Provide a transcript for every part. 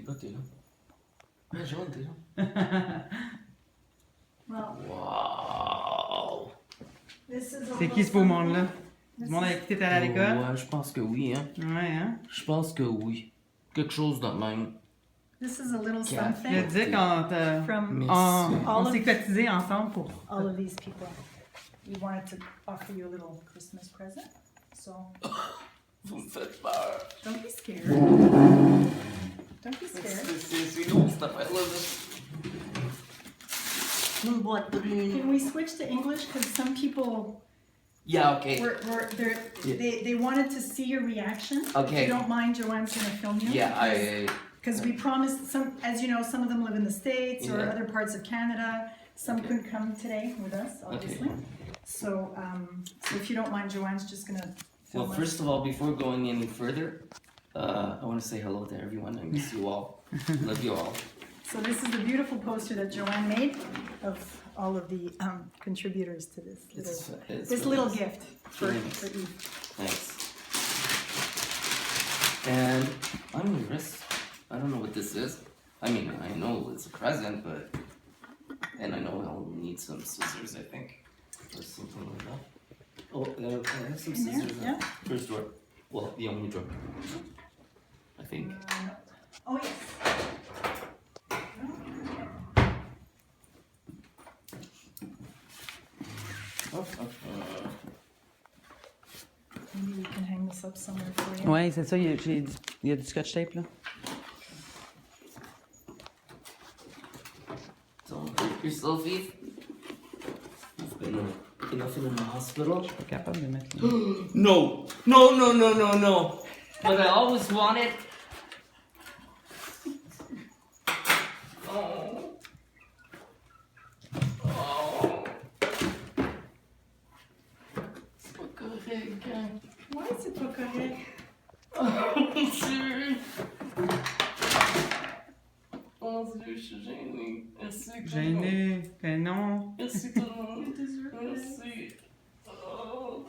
Ah, t'es là. Ah, Johanne, t'es là. Well, Wow! C'est qui ce beau monde-là? Du monde avec qui t'étais à l'école? Ouais, je pense que oui, hein. Ouais, hein? Je pense que oui. Quelque chose de même. This is a little Je something te dis qu'on from on s'est cotisés ensemble pour all of these people. We wanted to offer you a little Christmas present, so Vous me faites peur. don't be scared. Don't be scared. C'est lourd cette affaire-là. Une boîte brune. Can we switch to English? Because some people Yeah, okay. they wanted to see your reaction. Okay. If you don't mind, Joanne's gonna film you. Yeah, Because we promised some, as you know, some of them live in the States or Yeah. other parts of Canada. Some couldn't come today with us, obviously. So, so if you don't mind, Joanne's just gonna film Well, us. first of all, before going any further, I want to say hello to everyone. I miss you all. Love you all. So this is the beautiful poster that Joanne made of all of the contributors to this little nice. gift for Very nice. Eve. Thanks. And I'm nervous. I don't know what this is. I mean, I know it's a present, but... And I know I'll need some scissors, I think. Or something like that. Oh, I have some In there, scissors in yeah. the first drawer. Well, the only drawer. I think. Oh, yes. Maybe we can hang this up somewhere for you. Ouais, c'est ça, il y a du scotch tape là. Don't hurt yourself, Eve. You've been enough in the hospital. Je suis pas capable de mettre là. No! No, no, no, no, no! But I always wanted... Oh. Oh. C'est pas correct, hein? Why is it pas correct? Oh, Dieu! Oh Dieu, je suis gênée. Merci. Gêné, ben non. Merci tout le monde. Merci. Oh.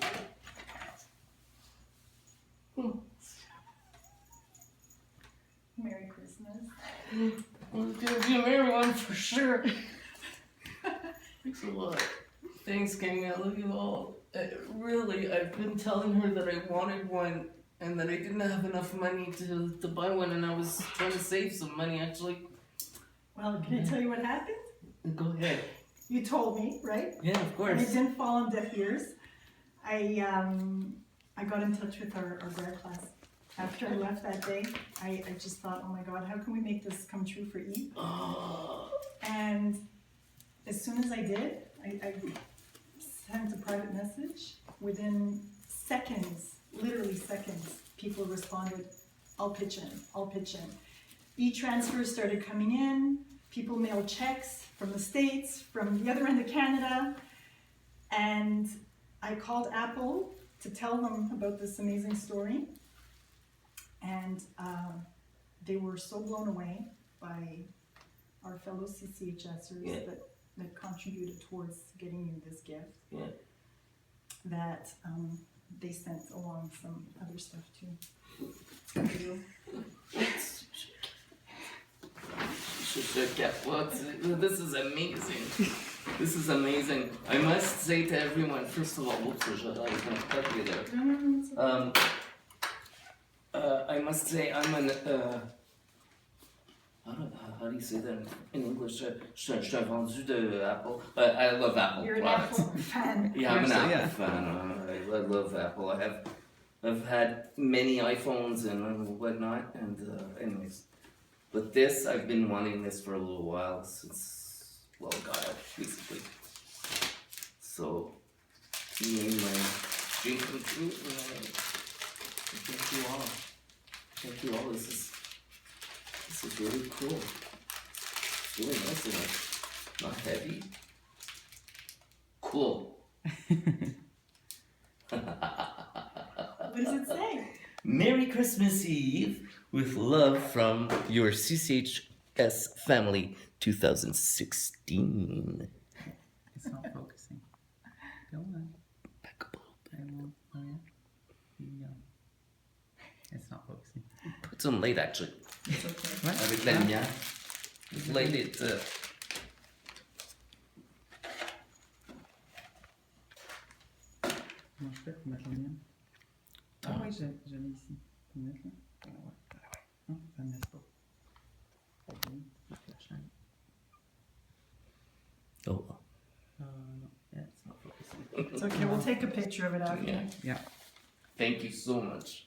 Merry Christmas. Well, it's gonna be a merry one for sure. Thanks a lot. Thanks, gang. I love you all. Really, I've been telling her that I wanted one and that I didn't have enough money to buy one, and I was trying to save some money actually. Well, can I tell you what happened? Go ahead. You told me, right? Yeah, of And it course. didn't fall on deaf ears. I got in touch with our grad class. After I left that day, I just thought, oh my God, how can we make this come true for Eve? Oh. And as soon as I did, I sent a private message. Within seconds, literally seconds, people responded, I'll pitch in, I'll pitch in. E-transfers started coming in, people mailed checks from the States, from the other end of Canada, and I called Apple to tell them about this amazing story, and they were so blown away by our fellow CCHSers Yeah. that contributed towards getting you this gift, Yeah. that they sent along some other stuff too. For you. This is amazing. This is amazing. I must say to everyone, first of all, whoops, I was gonna cut you there. I must say I'm an how do you say that in English? Je suis un vendu de Apple. I love Apple You're an products. Apple fan. Yeah, I'm an Apple Yeah. fan. I love Apple. I've had many iPhones and whatnot, and anyways. But this, I've been wanting this for a little while, since, well, God, basically. So, me and my dream come true, and thank you all. Thank you all. This is really cool. It's really nice and it's not heavy. Cool. What does it say? Merry Christmas Eve with love from your CCHS family 2016. It's not focusing. Go on. Back up a little bit. I won't. Oh, yeah. Here you go. It's not focusing. Put some light actually. It's okay. Ouais. Avec la Ah. lumière. Light it. Comment je fais pour mettre la lumière? Ah oui, je l'ai ici. Tu peux mettre là? Ah ouais. Non, ça ne laisse pas. Ok, la chaîne. Oh. Non, yeah, it's not focusing. It's okay, we'll take a picture of it after. Yeah. Thank you so much.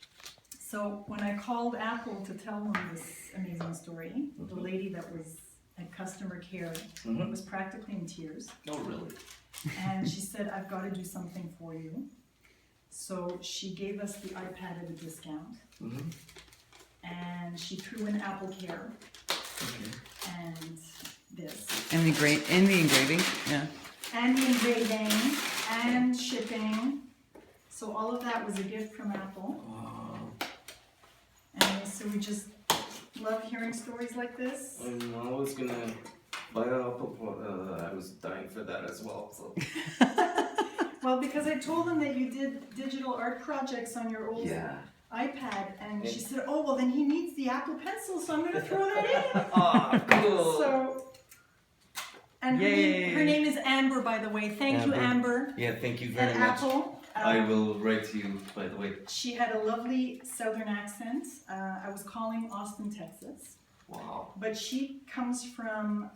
So when I called Apple to tell them this amazing story, the lady that was at customer care was practically in tears. Oh, really? And she said, I've got to do something for you. So she gave us the iPad at a discount. And she threw in Apple Care and this. And the engraving, yeah. And the engraving and shipping. So all of that was a gift from Apple. Wow. And so we just love hearing stories like this. I was gonna buy an Apple. I was dying for that as well. So. Well, because I told them that you did digital art projects on your old iPad, and she said, "Oh, well, then he needs the Apple Pencil, so I'm going to throw that in." Oh, cool. So, and her name is Amber, by the way. Thank you, Amber. Yeah, thank you very At much. Apple. I will write to you, by the way. She had a lovely Southern accent. I was calling Austin, Texas. Wow. But she comes from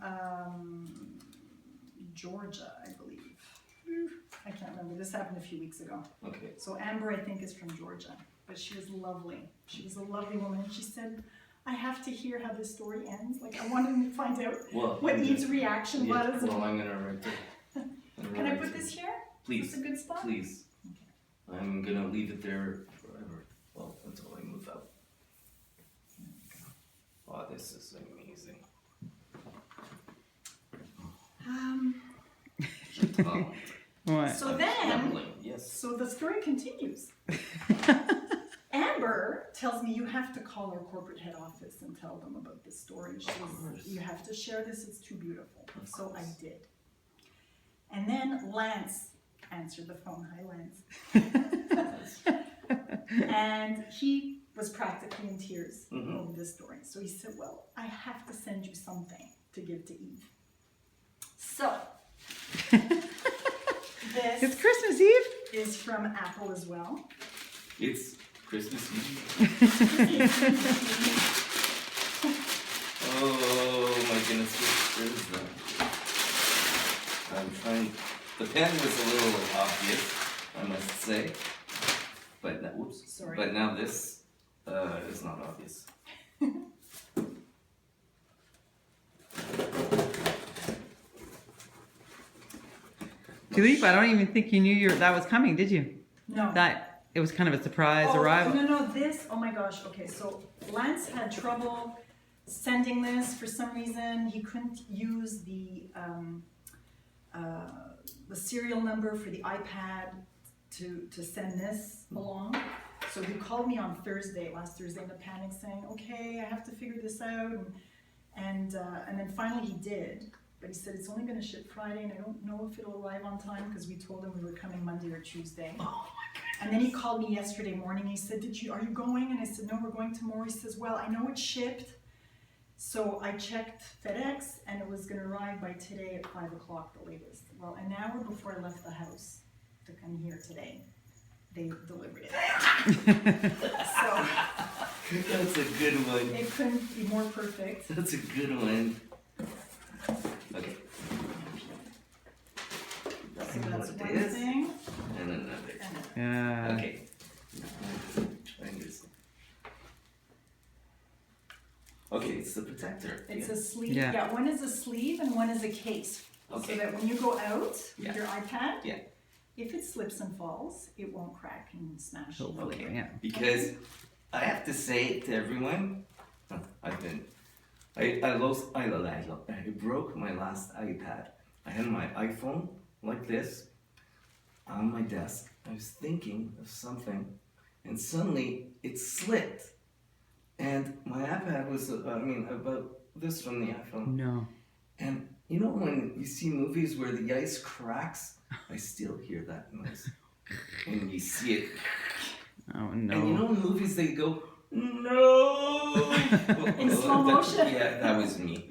Georgia, I believe. I can't remember. This happened a few weeks ago. Okay. So Amber, I think, is from Georgia. But she was lovely. She was a lovely woman. And she said, I have to hear how this story ends. Like, I wanted to find out what Eve's reaction was. Well, I'm going to write it. Can I put this here? Please. Is this a good spot? Please. Okay. I'm going to leave it there forever. Well, until I move out. Wow, this is amazing. Ouais. So then, yes. so the story continues. Amber tells me you have to call our corporate head office and tell them about this story. She says, you have to share this, it's too beautiful. So I did. And then Lance answered the phone. Hi, Lance. And he was practically in tears over this story. So he said, well, I have to send you something to give to Eve. So, this It's Christmas Eve? is from Apple as well. It's Christmas Eve. Oh my goodness, where is that? I'm trying. The pen was a little obvious, I must say. But now, whoops. Sorry. But now this is not obvious. Philippe, I don't even think you knew that was coming, did you? No. That it was kind of a surprise arrival. No, this, oh my gosh, okay, so Lance had trouble sending this for some reason. He couldn't use the serial number for the iPad to send this along. So he called me on last Thursday in a panic saying, okay, I have to figure this out. And then finally he did. But he said it's only going to ship Friday, and I don't know if it'll arrive on time because we told him we were coming Monday or Tuesday. Oh my goodness. And then he called me yesterday morning. He said, are you going? And I said, no, we're going tomorrow. He says, well, I know it's shipped. So I checked FedEx, and it was going to arrive by today at 5 o'clock, the latest. Well, an hour before I left the house to come here today, they delivered it. So That's a good one. it couldn't be more perfect. That's a good one. Okay. So that's What one it is. thing. And another. Yeah. Okay. Trying this. Okay, it's the protector. It's a sleeve. Yeah. Yeah, one is a sleeve and one is a case. Okay. So that when you go out with Yeah. your iPad, Yeah. if it slips and falls, it won't crack and smash. Hopefully, Okay. yeah. Because I have to say to everyone, I broke my last iPad. I had my iPhone like this on my desk. I was thinking of something, and suddenly it slipped. And my iPad was, about this from the iPhone. No. And you know when you see movies where the ice cracks? I still hear that noise. And you see it. Oh no. And you know in movies they go, No! In slow motion? Yeah, that was me.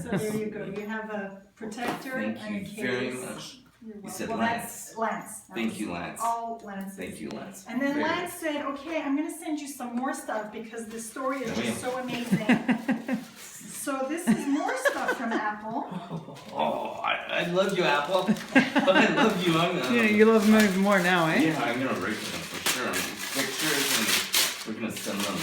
So there you go. You have a protector Thank and a you case. very much. You're You welcome. said Well, that's Lance. That Thank was you, Lance. all Lance. Thank you, Lance. And then Very Lance said, okay, I'm going to send you some more stuff because the story is Oh, yeah. just so amazing. So this is more stuff from Apple. Oh, I love you, Apple. I love you. I'm Yeah, you love them even more now, eh? Yeah, I'm gonna rate them for sure. Pictures, and we're gonna send them a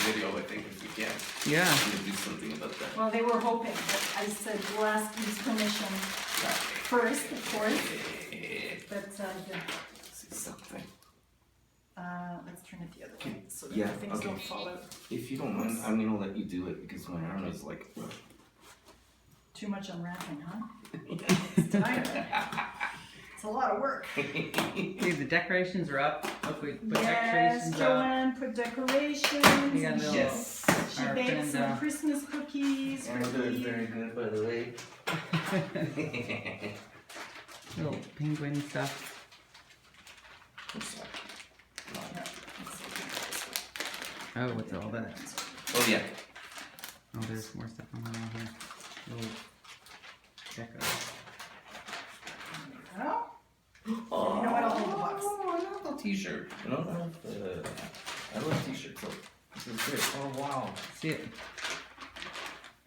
video, I think, if we can. Yeah. I'm gonna do something about that. Well, they were hoping, but I said we'll ask his permission first, of course. But yeah. See something. Let's turn it the other way so that Yeah, things okay. don't fall out. If you don't mind, I'm gonna let you do it because my arm is like. Too much unwrapping, huh? It's tiring. It's a lot of work. Okay, the decorations are up. Look, we put Yes, decorations up. Joanne put decorations. We got and little Yes. she our baked friend, some Christmas cookies And for good, Eve. very good, by the way. little penguin stuff. What's that? No. Yeah, let's see. Oh, what's all that? Oh yeah. Oh, there's more stuff on the wall here. Little deco. Oh, Oh, You know what, I'll hold the box. I love the t-shirt. You know, I love t-shirts. So this is great. Oh wow. See it?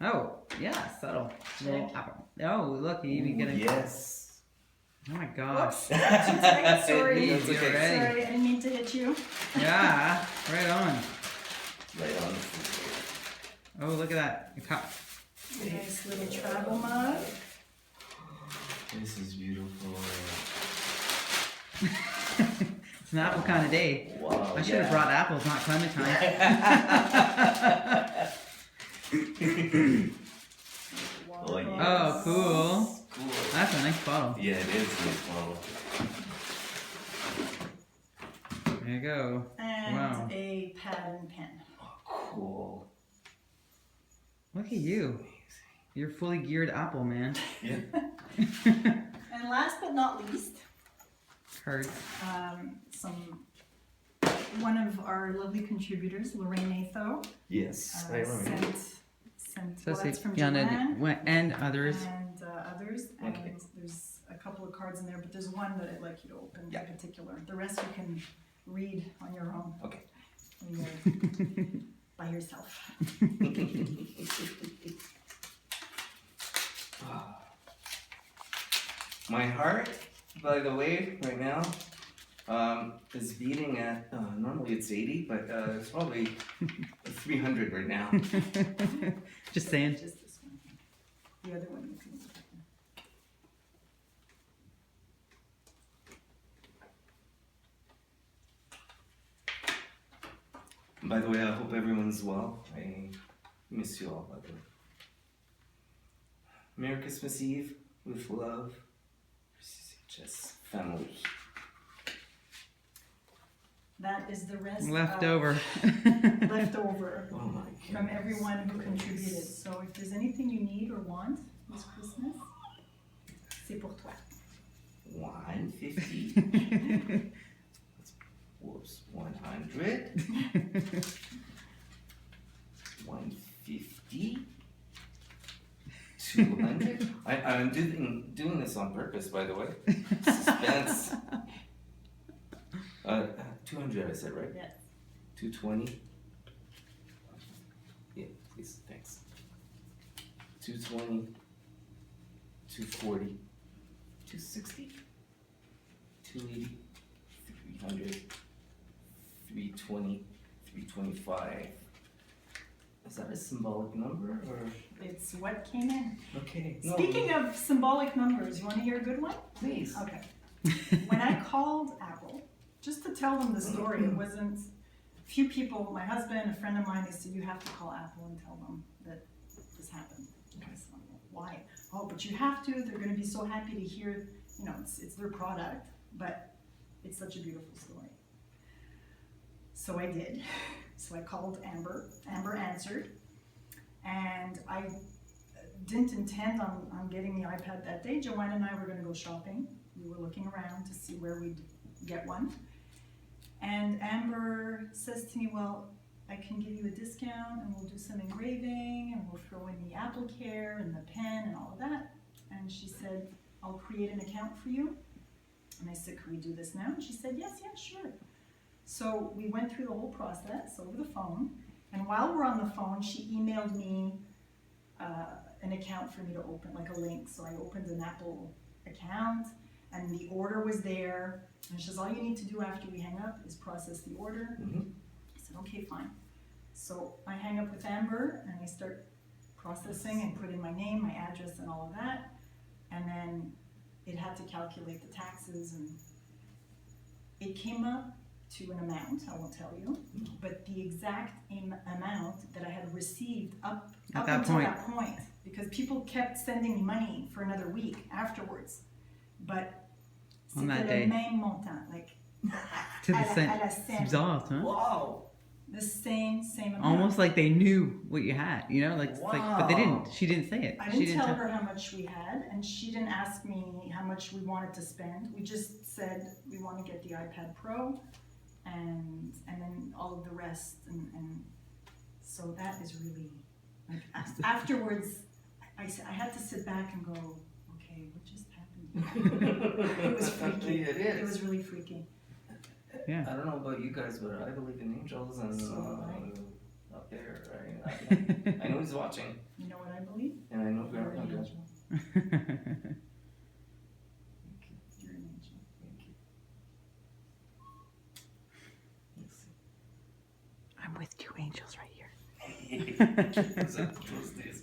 Oh, yeah, subtle. Little apple. Oh, look, you even get a. Yes. Oh my gosh. whoops. Too tight. Sorry. That's okay. Ready. Sorry, I didn't mean to hit you. Yeah, right on. Right on. Oh, look at that. A cup. Nice little travel mug. This is beautiful. It's an apple kind of day. Wow. I should have brought apples, not clementine. Oh, yeah. Oh, cool. Cool. That's a nice bottle. Yeah, it is a nice bottle. There you go. And Wow. a pad and pen. Cool. Look at you. You're fully geared apple, man. Yeah. And last but not least, Cards. one of our lovely contributors, Lorraine Atho, Yes, I remember. sent So well, that's say from Johanne Joanne and others. and others, Okay. and there's a couple of cards in there, but there's one that I'd like you to open Yeah. in particular. The rest you can read on your own. Okay. When you're by yourself. My heart, by the way, right now, is beating at, normally it's 80, but it's probably 300 right now. Just saying. Just this one. The other one you can open. By the way, I hope everyone's well. I miss you all, by the way. Merry Christmas Eve with love. CCHS family. That is the rest Leftover. leftover Oh my god. from everyone who contributed. So if there's anything you need or want this Christmas, c'est pour toi. 150. Whoops. 100. 150. 200. I'm doing this on purpose, by the way. Suspense. 200, I said, right? Yeah. 220. Yeah, please, thanks. 220. 240. 260. 280. 300. 320. 325. Is that a symbolic number or? It's what came in. Okay. Speaking of symbolic numbers, you want to hear a good one? Please. Okay. When I called Apple, just to tell them the story, it wasn't, few people, my husband, a friend of mine, they said, you have to call Apple and tell them that this happened. I said, why? Oh, but you have to, they're going to be so happy to hear, it's their product, but it's such a beautiful story. So I did. So I called Amber. Amber answered. And I didn't intend on getting the iPad that day. Joanne and I were going to go shopping. We were looking around to see where we'd get one. And Amber says to me, well, I can give you a discount and we'll do some engraving and we'll throw in the Apple Care and the pen and all of that. And she said, I'll create an account for you. And I said, can we do this now? And she said, yes, sure. So we went through the whole process over the phone. And while we're on the phone, she emailed me an account for me to open, like a link. So I opened an Apple account and the order was there. And she says, all you need to do after we hang up is process the order. I said, okay, fine. So I hang up with Amber and I start processing and put in my name, my address and all of that. And then it had to calculate the taxes and it came up to an amount, I won't tell you, but the exact amount that I had received up until that point, because people kept sending me money for another week afterwards, but c'était le même montant, like to the à la cent. cent. Bizarre, huh? Wow. The same amount. Almost like they knew what you had, you know, like, but they didn't. She didn't say it. I didn't tell her how much we had, and she didn't ask me how much we wanted to spend. We just said we want to get the iPad Pro, and then all of the rest, and so that is really like afterwards. I had to sit back and go, okay, what just happened? It was freaky. It is. It was really freaky. Yeah. I don't know about you guys, but I believe in angels and up there, right? I know he's watching, You know what I believe? and I know You're Grandpa an does. angel. You're an angel. Thank you. Let's see. I'm with two angels right here. Those days